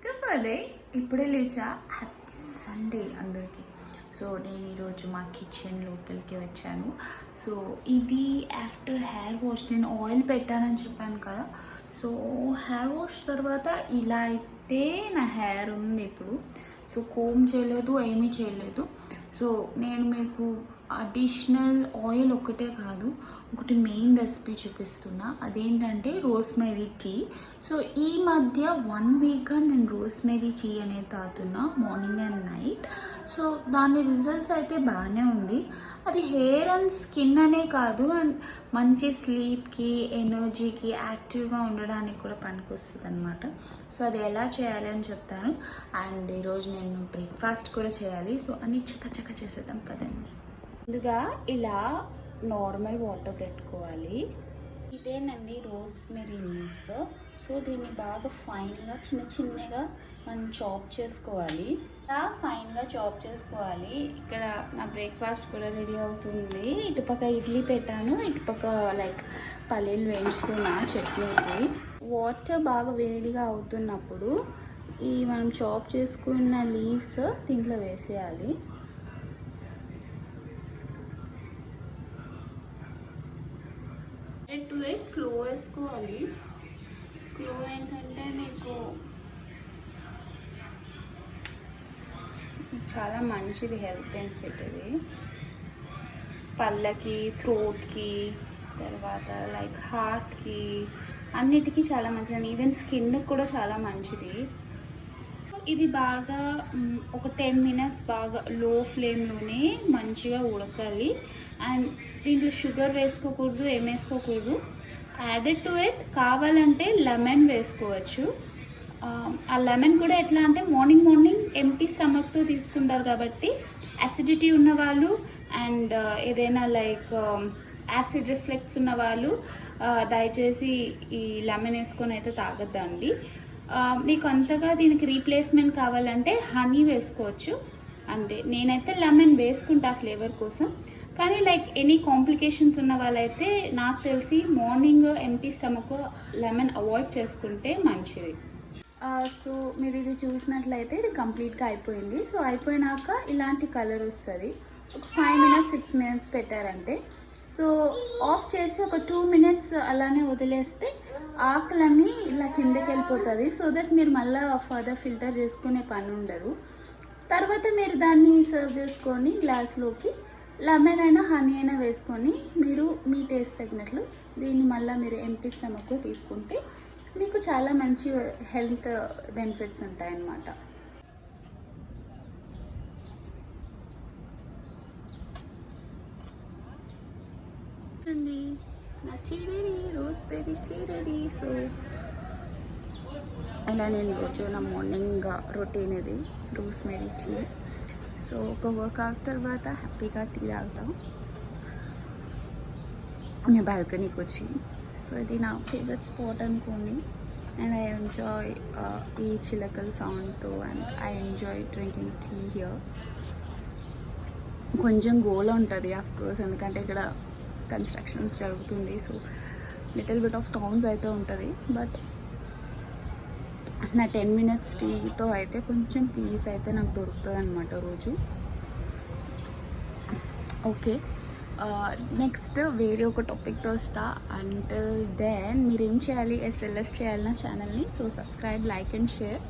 Good morning. ఇప్పుడే లేచా. Happy Sunday అందరికీ. సో నేను ఈరోజు మా కిచెన్ లోపలికి వచ్చాను. సో ఇది ఆఫ్టర్ హెయిర్ వాష్. నేను ఆయిల్ పెట్టానని చెప్పాను కదా. సో హెయిర్ వాష్ తర్వాత ఇలా అయితే నా హెయిర్ ఉంది ఇప్పుడు. సో కోమ్ చేయలేదు, ఏమీ చేయలేదు. సో నేను మీకు అడిషనల్ ఆయిల్ ఒకటే కాదు, ఒకటి మెయిన్ రెసిపీ చూపిస్తున్నా. అదేంటంటే రోస్మెరీ టీ. సో ఈ మధ్య 1 వీక్గా నేను రోస్మెరీ టీ అనేది తాగుతున్నా మార్నింగ్ అండ్ నైట్. సో దాని రిజల్ట్స్ అయితే బాగానే ఉంది. అది హెయిర్ అండ్ స్కిన్ అనే కాదు, అండ్ మంచి స్లీప్కి, ఎనర్జీకి, యాక్టివ్గా ఉండడానికి కూడా పనికొస్తుంది అనమాట. సో అది ఎలా చేయాలి అని చెప్తాను. అండ్ ఈరోజు నేను బ్రేక్ఫాస్ట్ కూడా చేయాలి. సో అన్నీ చక్క చేసేద్దాం పదండి. ముందుగా ఇలా నార్మల్ వాటర్ పెట్టుకోవాలి. ఇదేనండి రోస్మెరీ లీవ్స్. సో దీన్ని బాగా ఫైన్గా చిన్నగా మనం చాప్ చేసుకోవాలి. ఇలా ఫైన్గా చాప్ చేసుకోవాలి. ఇక్కడ నా బ్రేక్ఫాస్ట్ కూడా రెడీ అవుతుంది. ఇటుపక్క ఇడ్లీ పెట్టాను, ఇటుపక్క లైక్ పల్లీలు వేయించుతున్నా చట్నీకి. వాటర్ బాగా వేడిగా అవుతున్నప్పుడు ఈ మనం చాప్ చేసుకున్న లీవ్స్ దీంట్లో వేసేయాలి. క్లో వేసుకోవాలి. క్లో ఏంటంటే మీకు చాలా మంచిది, హెల్త్ బెనిఫిట్. ఇది పళ్ళకి, థ్రోట్కి, తర్వాత లైక్ హార్ట్కి, అన్నిటికీ చాలా మంచిది. ఈవెన్ స్కిన్కి కూడా చాలా మంచిది. ఇది బాగా ఒక 10 minutes బాగా లో ఫ్లేమ్లోనే మంచిగా ఉడకాలి. అండ్ దీంట్లో షుగర్ వేసుకోకూడదు, ఏం వేసుకోకూడదు. యాడెడ్ టు ఇట్ కావాలంటే లెమన్ వేసుకోవచ్చు. ఆ లెమన్ కూడా ఎట్లా అంటే మార్నింగ్ ఎంటీ స్టమక్తో తీసుకుంటారు కాబట్టి యాసిడిటీ ఉన్నవాళ్ళు అండ్ ఏదైనా లైక్ యాసిడ్ రిఫ్లెక్ట్స్ ఉన్న వాళ్ళు దయచేసి ఈ లెమన్ వేసుకొని అయితే తాగొద్దండి. మీకు అంతగా దీనికి రీప్లేస్మెంట్ కావాలంటే హనీ వేసుకోవచ్చు అంతే. నేనైతే లెమన్ వేసుకుంటా ఫ్లేవర్ కోసం. కానీ లైక్ ఎనీ కాంప్లికేషన్స్ ఉన్న వాళ్ళైతే నాకు తెలిసి morning empty stomach lemon avoid చేసుకుంటే మంచిది. సో మీరు ఇది చూసినట్లయితే ఇది కంప్లీట్గా అయిపోయింది. సో అయిపోయినాక ఇలాంటి కలర్ వస్తుంది. ఒక 5 minutes 6 minutes పెట్టారంటే సో ఆఫ్ చేసి ఒక 2 minutes అలానే వదిలేస్తే ఆకులన్నీ ఇలా కిందకి వెళ్ళిపోతుంది. సో దట్ మీరు మళ్ళీ ఫర్దర్ ఫిల్టర్ చేసుకునే పని ఉండదు. తర్వాత మీరు దాన్ని సర్వ్ చేసుకొని గ్లాస్లోకి లెమన్ అయినా హనీ అయినా వేసుకొని మీరు మీ టేస్ట్ తగినట్లు దీన్ని మళ్ళీ మీరు ఎంటీ స్టమక్ తీసుకుంటే మీకు చాలా మంచి హెల్త్ బెనిఫిట్స్ ఉంటాయన్నమాట. అండి నా tea ready, rosemary tea ready. So ఇలా నేను రోజు నా మార్నింగ్ రొటీన్ ఇది రోస్మెరీ టీ. సో ఒక వర్కౌట్ తర్వాత హ్యాపీగా టీ తాగుతాం నేను బాల్కనీకి వచ్చి. సో ఇది నా ఫేవరెట్ స్పాట్ అనుకోండి. అండ్ ఐ ఎంజాయ్ ఈ చిలకల సౌండ్తో and I enjoy drinking tea here. కొంచెం గోల ఉంటుంది ఆఫ్కోర్స్, ఎందుకంటే ఇక్కడ కన్స్ట్రక్షన్స్ జరుగుతుంది. So little bit of sounds అయితే ఉంటుంది. బట్ నా 10 minutes టీతో అయితే కొంచెం పీస్ అయితే నాకు దొరుకుతుంది అనమాట రోజు. ఓకే, నెక్స్ట్ వేరే ఒక టాపిక్తో వస్తా. అంటిల్ దెన్ మీరేం చేయాలి, SLS చేయాలి నా ఛానల్ని. So subscribe, like and share.